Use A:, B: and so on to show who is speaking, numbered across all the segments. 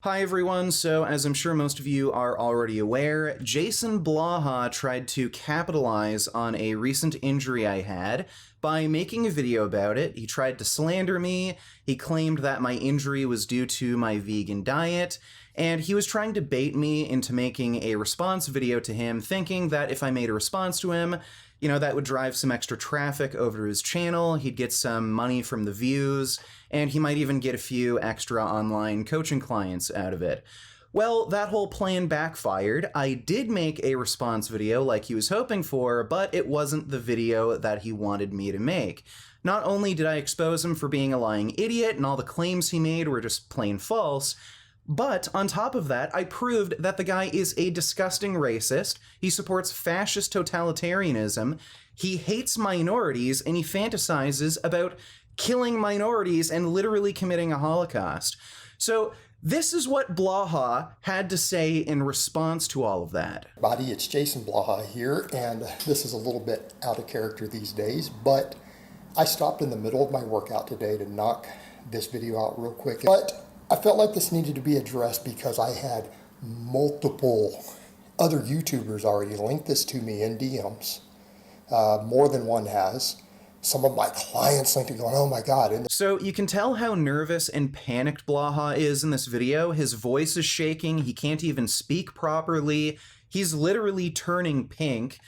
A: Hi everyone, so as I'm sure most of you are already aware, Jason Blaha tried to capitalize on a recent injury I had by making a video about it. He tried to slander me, he claimed that my injury was due to my vegan diet, and he was trying to bait me into making a response video to him, thinking that if I made a response to him, that would drive some extra traffic over to his channel, he'd get some money from the views, and he might even get a few extra online coaching clients out of it. Well, that whole plan backfired. I did make a response video like he was hoping for, but it wasn't the video that he wanted me to make. Not only did I expose him for being a lying idiot and all the claims he made were just plain false, but on top of that, I proved that the guy is a disgusting racist, he supports fascist totalitarianism, he hates minorities, and he fantasizes about killing minorities and literally committing a Holocaust. So this is what Blaha had to say in response to all of that.
B: Everybody, it's Jason Blaha here, and this is a little bit out of character these days, but I stopped in the middle of my workout today to knock this video out real quick. But I felt like this needed to be addressed because I had multiple other YouTubers already link this to me in DMs. More than one has. Some of my clients linked it going, oh my God.
A: So you can tell how nervous and panicked Blaha is in this video. His voice is shaking. He can't even speak properly. He's literally turning pink.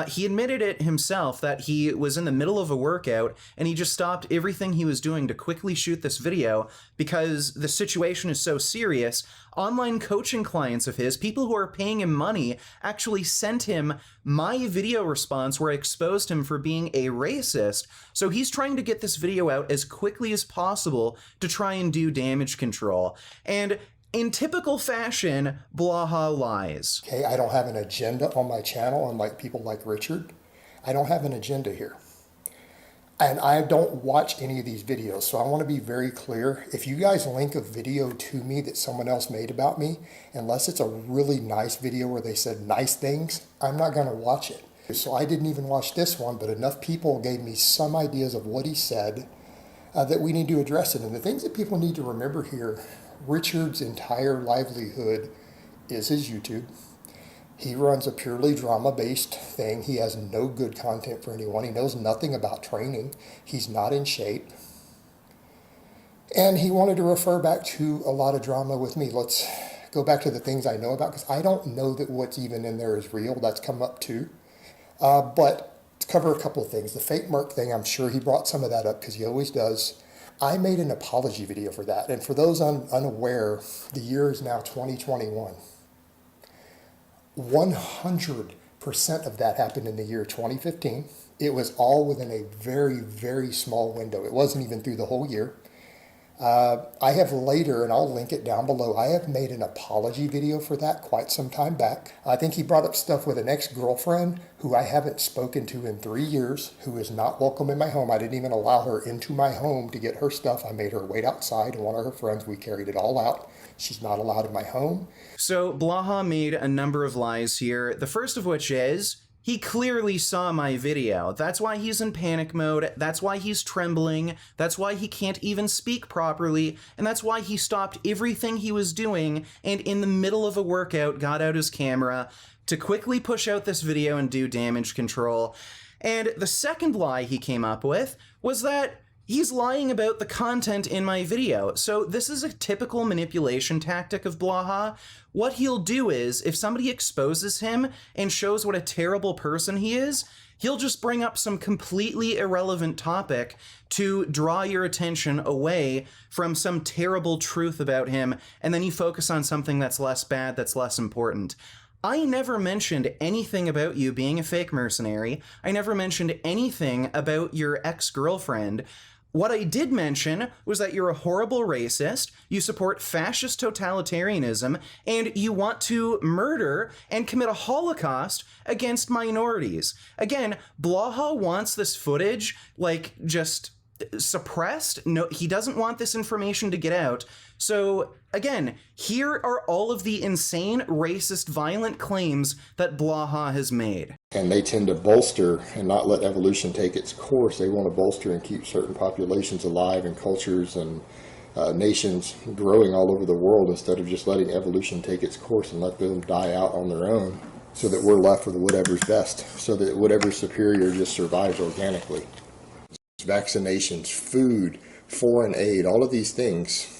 A: He admitted it himself that he was in the middle of a workout and he just stopped everything he was doing to quickly shoot this video because the situation is so serious. Online coaching clients of his, people who are paying him money, actually sent him my video response where I exposed him for being a racist. So he's trying to get this video out as quickly as possible to try and do damage control. And in typical fashion, Blaha lies.
B: Okay, I don't have an agenda on my channel, unlike people like Richard. I don't have an agenda here. And I don't watch any of these videos, so I want to be very clear. If you guys link a video to me that someone else made about me, unless it's a really nice video where they said nice things, I'm not going to watch it. So I didn't even watch this one, but enough people gave me some ideas of what he said that we need to address it. And the things that people need to remember here, Richard's entire livelihood is his YouTube. He runs a purely drama-based thing. He has no good content for anyone. He knows nothing about training. He's not in shape. And he wanted to refer back to a lot of drama with me. Let's go back to the things I know about, because I don't know that what's even in there is real. That's come up too. But to cover a couple of things, the fake Merc thing, I'm sure he brought some of that up because he always does. I made an apology video for that. And for those unaware, the year is now 2021. 100% of that happened in the year 2015. It was all within a very, very small window. It wasn't even through the whole year. I have later, and I'll link it down below, I have made an apology video for that quite some time back. I think he brought up stuff with an ex-girlfriend who I haven't spoken to in 3 years, who is not welcome in my home. I didn't even allow her into my home to get her stuff. I made her wait outside, and one of her friends, we carried it all out. She's not allowed in my home.
A: So Blaha made a number of lies here, the first of which is he clearly saw my video. That's why he's in panic mode, that's why he's trembling, that's why he can't even speak properly, and that's why he stopped everything he was doing and in the middle of a workout got out his camera to quickly push out this video and do damage control. And the second lie he came up with was that he's lying about the content in my video. So this is a typical manipulation tactic of Blaha. What he'll do is, if somebody exposes him and shows what a terrible person he is, he'll just bring up some completely irrelevant topic to draw your attention away from some terrible truth about him, and then you focus on something that's less bad, that's less important. I never mentioned anything about you being a fake mercenary. I never mentioned anything about your ex-girlfriend. What I did mention was that you're a horrible racist, you support fascist totalitarianism, and you want to murder and commit a Holocaust against minorities. Again, Blaha wants this footage, just suppressed. No, he doesn't want this information to get out. So again, here are all of the insane, racist, violent claims that Blaha has made.
B: And they tend to bolster and not let evolution take its course. They want to bolster and keep certain populations alive and cultures and nations growing all over the world instead of just letting evolution take its course and let them die out on their own, so that we're left with whatever's best, so that whatever's superior just survives organically. Vaccinations, food, foreign aid, all of these things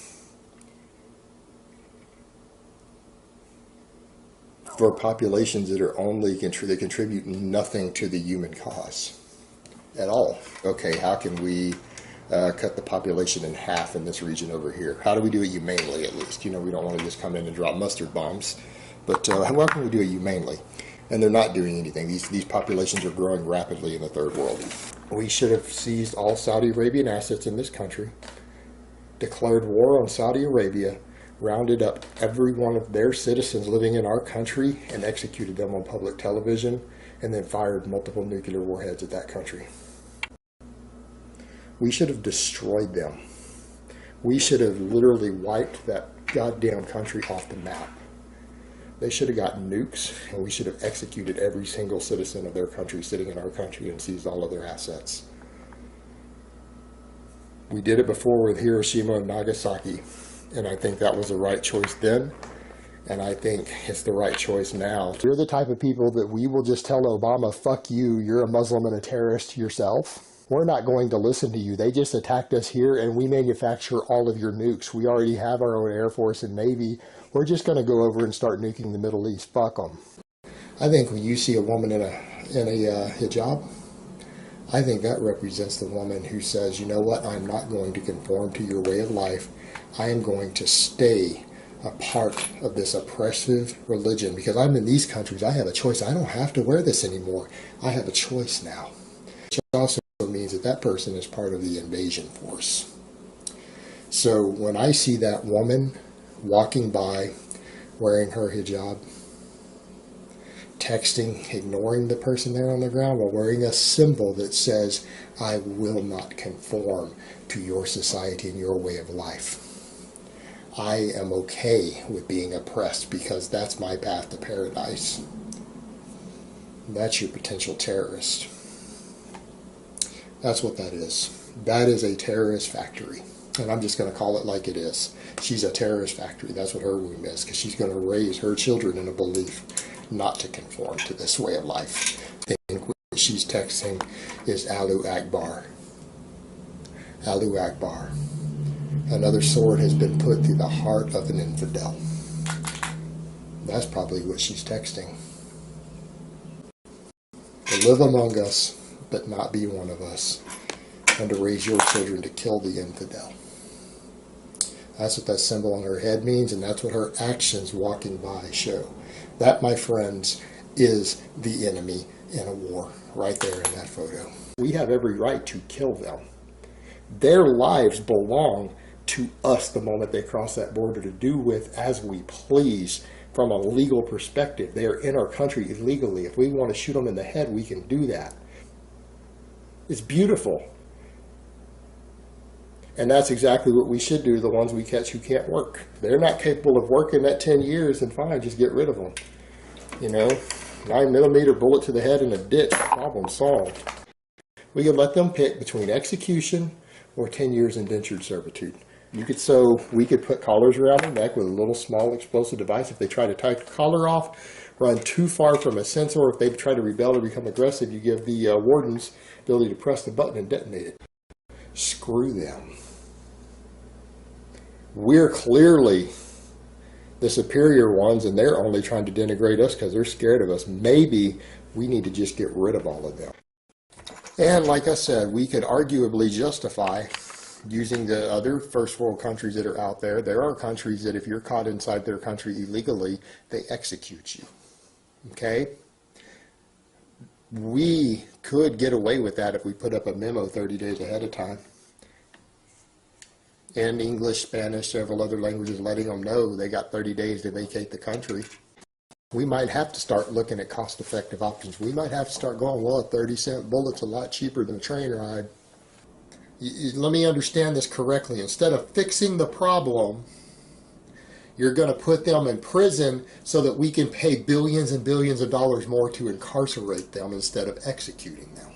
B: for populations that are only that contribute nothing to the human cause at all. Okay, how can we cut the population in half in this region over here? How do we do it humanely, at least? You know, we don't want to just come in and drop mustard bombs, but how can we do it humanely? And they're not doing anything. These populations are growing rapidly in the third world. We should have seized all Saudi Arabian assets in this country, declared war on Saudi Arabia, rounded up every one of their citizens living in our country and executed them on public television, and then fired multiple nuclear warheads at that country. We should have destroyed them. We should have literally wiped that goddamn country off the map. They should have gotten nukes, and we should have executed every single citizen of their country sitting in our country and seized all of their assets. We did it before with Hiroshima and Nagasaki, and I think that was the right choice then, and I think it's the right choice now. You're the type of people that we will just tell Obama, fuck you, you're a Muslim and a terrorist yourself. We're not going to listen to you. They just attacked us here, and we manufacture all of your nukes. We already have our own Air Force and Navy. We're just going to go over and start nuking the Middle East. Fuck them. I think when you see a woman in a hijab, I think that represents the woman who says, you know what, I'm not going to conform to your way of life. I am going to stay a part of this oppressive religion because I'm in these countries. I have a choice. I don't have to wear this anymore. I have a choice now. Which also means that that person is part of the invasion force. So when I see that woman walking by wearing her hijab, texting, ignoring the person there on the ground while wearing a symbol that says, I will not conform to your society and your way of life. I am okay with being oppressed because that's my path to paradise. That's your potential terrorist. That's what that is. That is a terrorist factory. And I'm just going to call it like it is. She's a terrorist factory. That's what her womb is, because she's going to raise her children in a belief not to conform to this way of life. I think what she's texting is Allahu Akbar. Allahu Akbar. Another sword has been put through the heart of an infidel. That's probably what she's texting. To live among us, but not be one of us, and to raise your children to kill the infidel. That's what that symbol on her head means, and that's what her actions walking by show. That, my friends, is the enemy in a war, right there in that photo. We have every right to kill them. Their lives belong to us the moment they cross that border to do with as we please from a legal perspective. They are in our country illegally. If we want to shoot them in the head, we can do that. It's beautiful. And that's exactly what we should do, the ones we catch who can't work. If they're not capable of working that 10 years, then fine, just get rid of them. You know, 9mm bullet to the head in a ditch, problem solved. We could let them pick between execution or 10 years indentured servitude. We could put collars around their neck with a little small explosive device. If they try to take the collar off, run too far from a sensor, or if they try to rebel or become aggressive, you give the wardens the ability to press the button and detonate it. Screw them. We're clearly the superior ones, and they're only trying to denigrate us because they're scared of us. Maybe we need to just get rid of all of them. And like I said, we could arguably justify using the other first world countries that are out there. There are countries that if you're caught inside their country illegally, they execute you. Okay? We could get away with that if we put up a memo 30 days ahead of time. In English, Spanish, several other languages, letting them know they got 30 days to vacate the country. We might have to start looking at cost-effective options. We might have to start going, well, a 30-cent bullet's a lot cheaper than a train ride. Let me understand this correctly. Instead of fixing the problem, you're going to put them in prison so that we can pay billions and billions of dollars more to incarcerate them instead of executing them.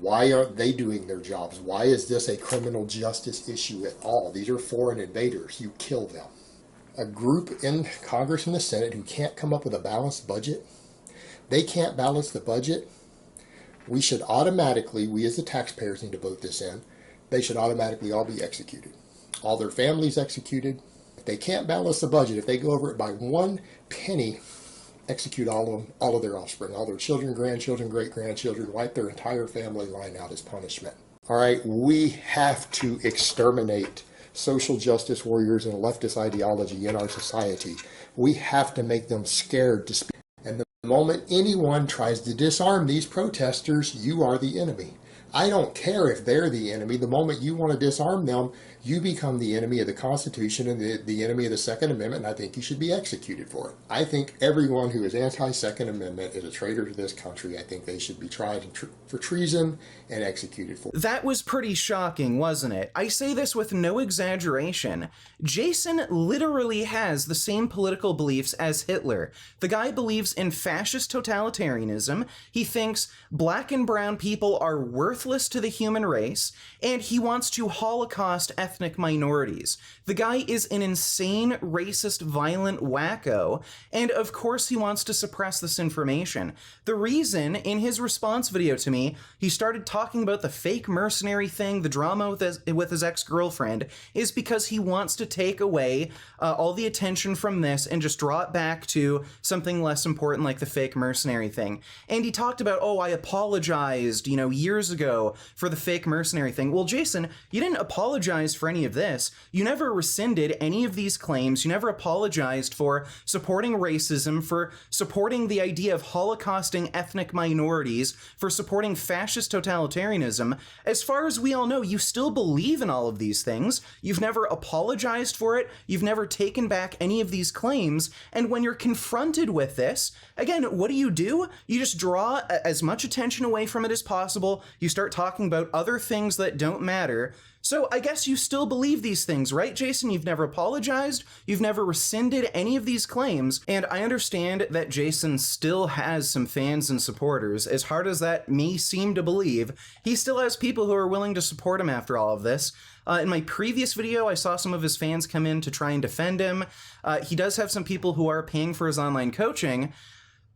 B: Why aren't they doing their jobs? Why is this a criminal justice issue at all? These are foreign invaders. You kill them. A group in Congress and the Senate who can't come up with a balanced budget, they can't balance the budget. We should automatically, we as the taxpayers need to vote this in, they should automatically all be executed. All their families executed. If they can't balance the budget, if they go over it by 1 penny, execute all of their offspring, all their children, grandchildren, great-grandchildren, wipe their entire family line out as punishment. All right, we have to exterminate social justice warriors and leftist ideology in our society. We have to make them scared to speak. And the moment anyone tries to disarm these protesters, you are the enemy. I don't care if they're the enemy. The moment you want to disarm them, you become the enemy of the Constitution and the enemy of the Second Amendment, and I think you should be executed for it. I think everyone who is anti-Second Amendment is a traitor to this country. I think they should be tried for treason and executed for it.
A: That was pretty shocking, wasn't it? I say this with no exaggeration. Jason literally has the same political beliefs as Hitler. The guy believes in fascist totalitarianism. He thinks black and brown people are worthless to the human race, and he wants to Holocaust ethnic minorities. The guy is an insane, racist, violent wacko, and of course he wants to suppress this information. The reason, in his response video to me, he started talking about the fake mercenary thing, the drama with his ex-girlfriend, is because he wants to take away all the attention from this and just draw it back to something less important like the fake mercenary thing. And he talked about, oh, I apologized, years ago for the fake mercenary thing. Well, Jason, you didn't apologize for any of this. You never rescinded any of these claims. You never apologized for supporting racism, for supporting the idea of holocausting ethnic minorities, for supporting fascist totalitarianism. As far as we all know, you still believe in all of these things. You've never apologized for it. You've never taken back any of these claims. And when you're confronted with this, again, what do? You just draw as much attention away from it as possible. You start talking about other things that don't matter. So I guess you still believe these things, right, Jason? You've never apologized, you've never rescinded any of these claims, and I understand that Jason still has some fans and supporters. As hard as that may seem to believe, he still has people who are willing to support him after all of this. In my previous video, I saw some of his fans come in to try and defend him. He does have some people who are paying for his online coaching,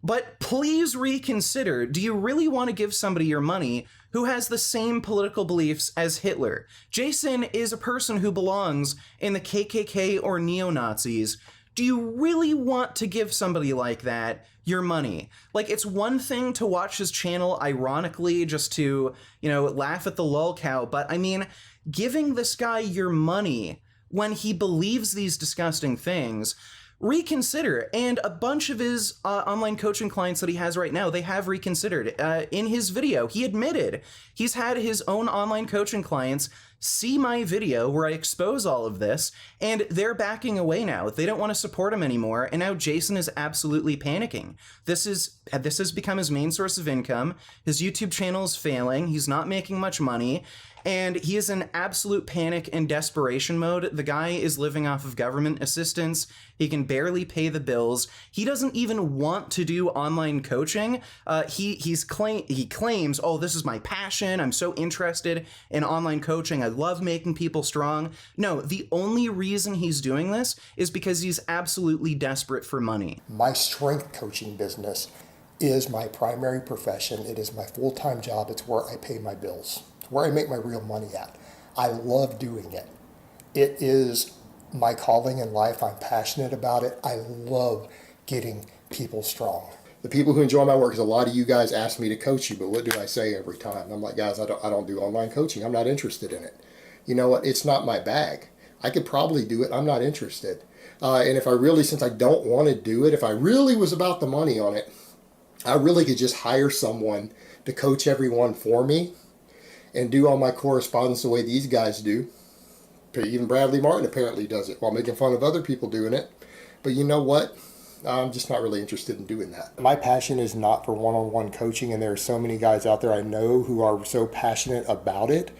A: but please reconsider. Do you really want to give somebody your money who has the same political beliefs as Hitler? Jason is a person who belongs in the KKK or neo-Nazis. Do you really want to give somebody like that your money? Like, it's one thing to watch his channel ironically just to, laugh at the lol cow, but I mean, giving this guy your money when he believes these disgusting things, reconsider. And a bunch of his online coaching clients that he has right now, they have reconsidered. In his video, he admitted he's had his own online coaching clients see my video where I expose all of this, and they're backing away now. They don't want to support him anymore, and now Jason is absolutely panicking. This has become his main source of income. His YouTube channel is failing. He's not making much money, and he is in absolute panic and desperation mode. The guy is living off of government assistance. He can barely pay the bills. He doesn't even want to do online coaching. He claims, oh, this is my passion. I'm so interested in online coaching. I love making people strong. No, the only reason he's doing this is because he's absolutely desperate for money.
B: My strength coaching business is my primary profession. It is my full-time job. It's where I pay my bills. It's where I make my real money at. I love doing it. It is my calling in life. I'm passionate about it. I love getting people strong. The people who enjoy my work, is a lot of you guys ask me to coach you, but what do I say every time? I'm like, guys, I don't do online coaching. I'm not interested in it. You know what? It's not my bag. I could probably do it. I'm not interested. And if I really, since I don't want to do it, if I really was about the money on it, I really could just hire someone to coach everyone for me and do all my correspondence the way these guys do. Even Bradley Martin apparently does it while making fun of other people doing it. But you know what? I'm just not really interested in doing that. My passion is not for one-on-one coaching, and there are so many guys out there I know who are so passionate about it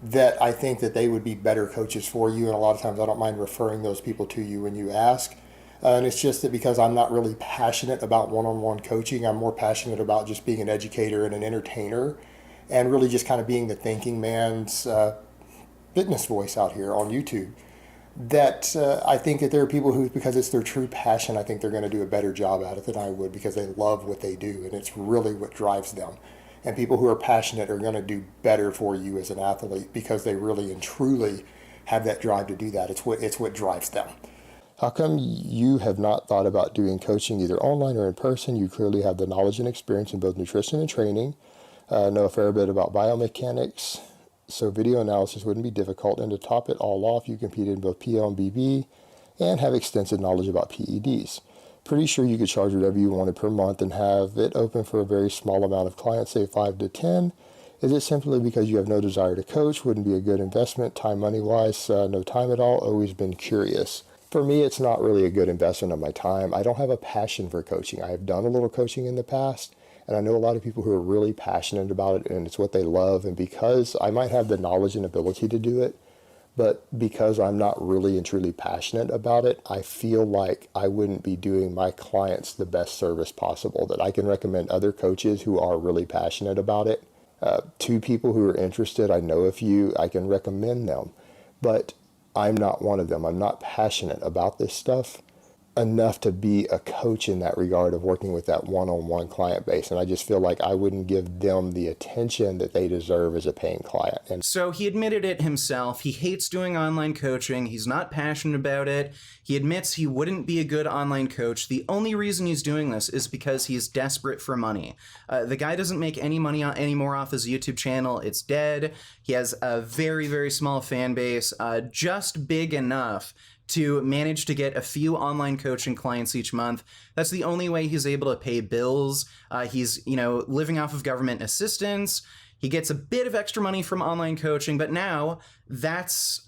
B: that I think that they would be better coaches for you, and a lot of times I don't mind referring those people to you when you ask. And it's just that because I'm not really passionate about one-on-one coaching, I'm more passionate about just being an educator and an entertainer. and really just kind of being the thinking man's fitness voice out here on YouTube. That I think that there are people who, because it's their true passion, I think they're going to do a better job at it than I would, because they love what they do and it's really what drives them. And people who are passionate are going to do better for you as an athlete because they really and truly have that drive to do that. It's what drives them. How come you have not thought about doing coaching either online or in person? You clearly have the knowledge and experience in both nutrition and training, know a fair bit about biomechanics, so video analysis wouldn't be difficult. And to top it all off, you competed in both PL and BB and have extensive knowledge about PEDs. Pretty sure you could charge whatever you wanted per month and have it open for a very small amount of clients, say 5 to 10. Is it simply because you have no desire to coach? Wouldn't be a good investment, time money-wise, no time at all? Always been curious. For me, it's not really a good investment of my time. I don't have a passion for coaching. I have done a little coaching in the past, and I know a lot of people who are really passionate about it, and it's what they love. And because I might have the knowledge and ability to do it, but because I'm not really and truly passionate about it, I feel like I wouldn't be doing my clients the best service possible. That I can recommend other coaches who are really passionate about it. To people who are interested, I know a few, I can recommend them, but I'm not one of them. I'm not passionate about this stuff enough to be a coach in that regard of working with that one-on-one client base. And I just feel like I wouldn't give them the attention that they deserve as a paying client. And
A: so he admitted it himself. He hates doing online coaching. He's not passionate about it. He admits he wouldn't be a good online coach. The only reason he's doing this is because he's desperate for money. The guy doesn't make any money anymore off his YouTube channel. It's dead. He has a very, very small fan base, just big enough to manage to get a few online coaching clients each month. That's the only way he's able to pay bills. He's, living off of government assistance. He gets a bit of extra money from online coaching, but now that's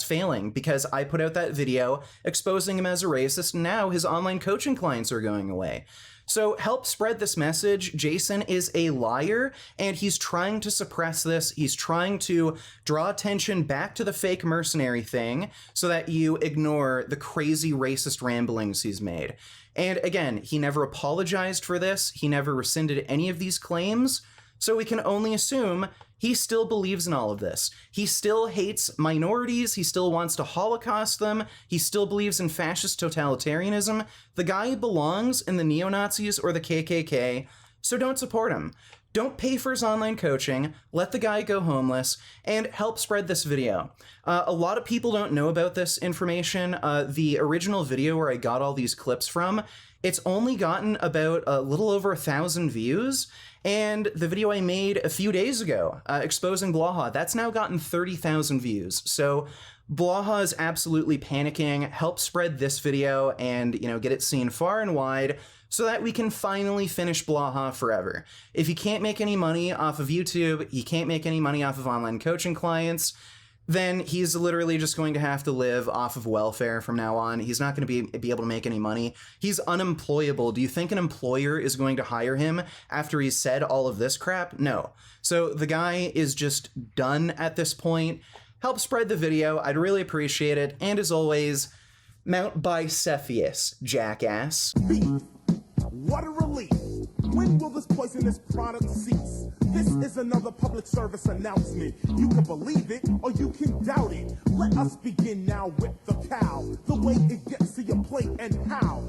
A: failing because I put out that video exposing him as a racist. Now his online coaching clients are going away. So help spread this message. Jason is a liar, and he's trying to suppress this. He's trying to draw attention back to the fake mercenary thing so that you ignore the crazy racist ramblings he's made. And again, he never apologized for this. He never rescinded any of these claims. So we can only assume he still believes in all of this. He still hates minorities. He still wants to Holocaust them. He still believes in fascist totalitarianism. The guy belongs in the neo-Nazis or the KKK, so don't support him. Don't pay for his online coaching, let the guy go homeless, and help spread this video. A lot of people don't know about this information. The original video where I got all these clips from, it's only gotten about a little over 1,000 views. And the video I made a few days ago, exposing Blaha, that's now gotten 30,000 views. So Blaha is absolutely panicking. Help spread this video and, get it seen far and wide so that we can finally finish Blaha forever. If he can't make any money off of YouTube, he can't make any money off of online coaching clients, then he's literally just going to have to live off of welfare from now on. He's not going to be able to make any money. He's unemployable. Do you think an employer is going to hire him after he's said all of this crap? No. So the guy is just done at this point. Help spread the video. I'd really appreciate it. And as always, Mount Bicephalus, jackass.
C: What a relief. When will this poisonous product cease? This is another public service announcement. You can believe it or you can doubt it. Let us begin now with the cow. The way it gets to your plate and how.